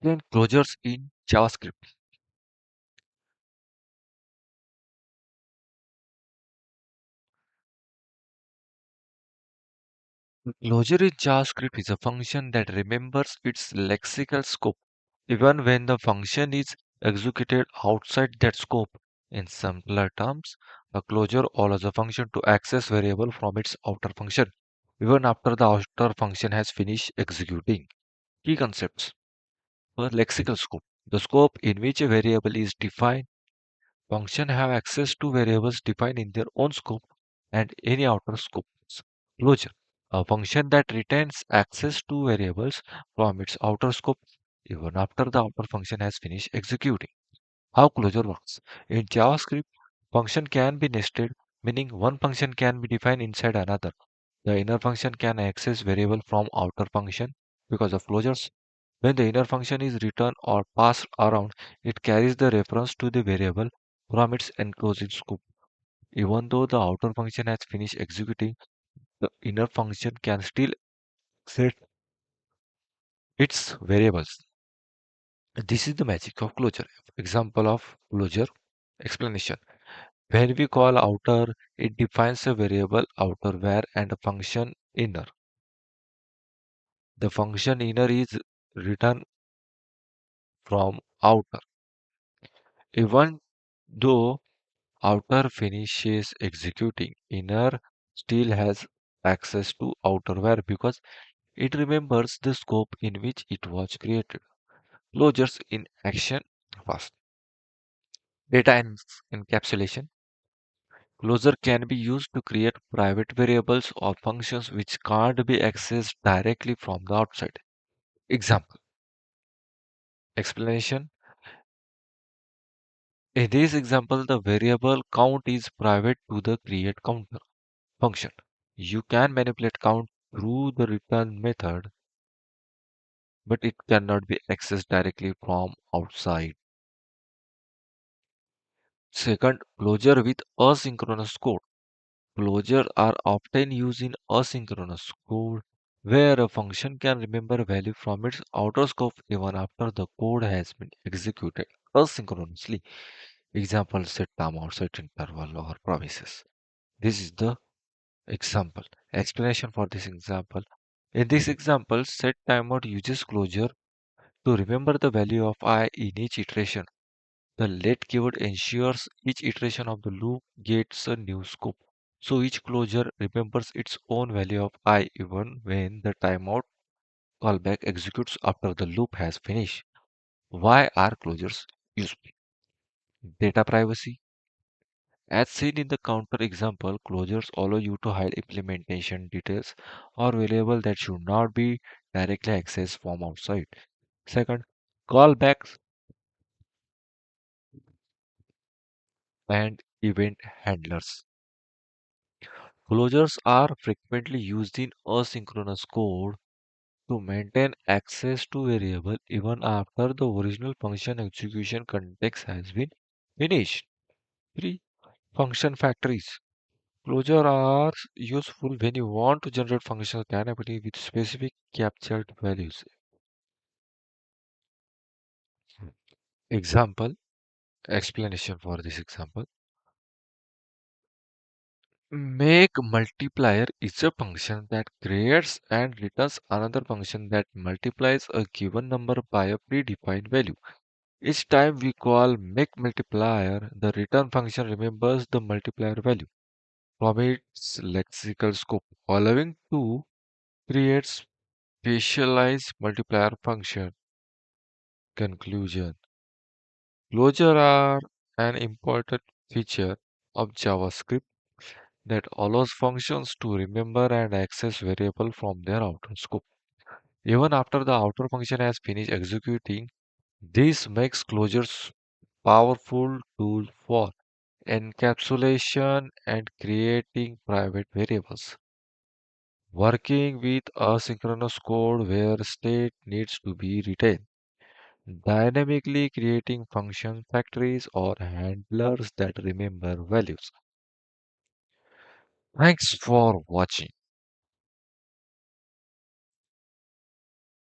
Explain closures in JavaScript. Closure in JavaScript is a function that remembers its lexical scope even when the function is executed outside that scope. In simpler terms, a closure allows a function to access variable from its outer function even after the outer function has finished executing. Key concepts. For lexical scope, the scope in which a variable is defined. Functions have access to variables defined in their own scope and any outer scopes. Closure. A function that retains access to variables from its outer scope even after the outer function has finished executing. How closure works. In JavaScript, function can be nested, meaning one function can be defined inside another. The inner function can access variable from outer function because of closures. When the inner function is returned or passed around, it carries the reference to the variable from its enclosed scope. Even though the outer function has finished executing, the inner function can still set its variables. This is the magic of closure. Example of closure explanation. When we call outer, it defines a variable outer var and a function inner. The function inner is written from outer. Even though outer finishes executing, inner still has access to outer var because it remembers the scope in which it was created. Closures in action. First, data encapsulation. Closure can be used to create private variables or functions which can't be accessed directly from the outside. Example. Explanation. In this example, the variable count is private to the create counter function. You can manipulate count through the return method, but it cannot be accessed directly from outside. Second, closure with asynchronous code. Closure are often used in asynchronous code, where a function can remember value from its outer scope even after the code has been executed asynchronously. Example set timeout, set interval, or promises. This is the example. Explanation for this example. In this example, set timeout uses closure to remember the value of I in each iteration. The let keyword ensures each iteration of the loop gets a new scope. So each closure remembers its own value of I even when the timeout callback executes after the loop has finished. Why are closures useful? Data privacy. As seen in the counter example, closures allow you to hide implementation details or variable that should not be directly accessed from outside. Second, callbacks and event handlers. Closures are frequently used in asynchronous code to maintain access to variable even after the original function execution context has been finished. 3. Function factories. Closure are useful when you want to generate functional canopy with specific captured values. Example, explanation for this example. Make multiplier is a function that creates and returns another function that multiplies a given number by a predefined value. Each time we call make multiplier, the return function remembers the multiplier value from its lexical scope, allowing to create specialized multiplier function. Conclusion. Closure are an important feature of JavaScript that allows functions to remember and access variable from their outer scope. Even after the outer function has finished executing, this makes closures powerful tool for encapsulation and creating private variables. Working with asynchronous code where state needs to be retained. Dynamically creating function factories or handlers that remember values. Thanks for watching.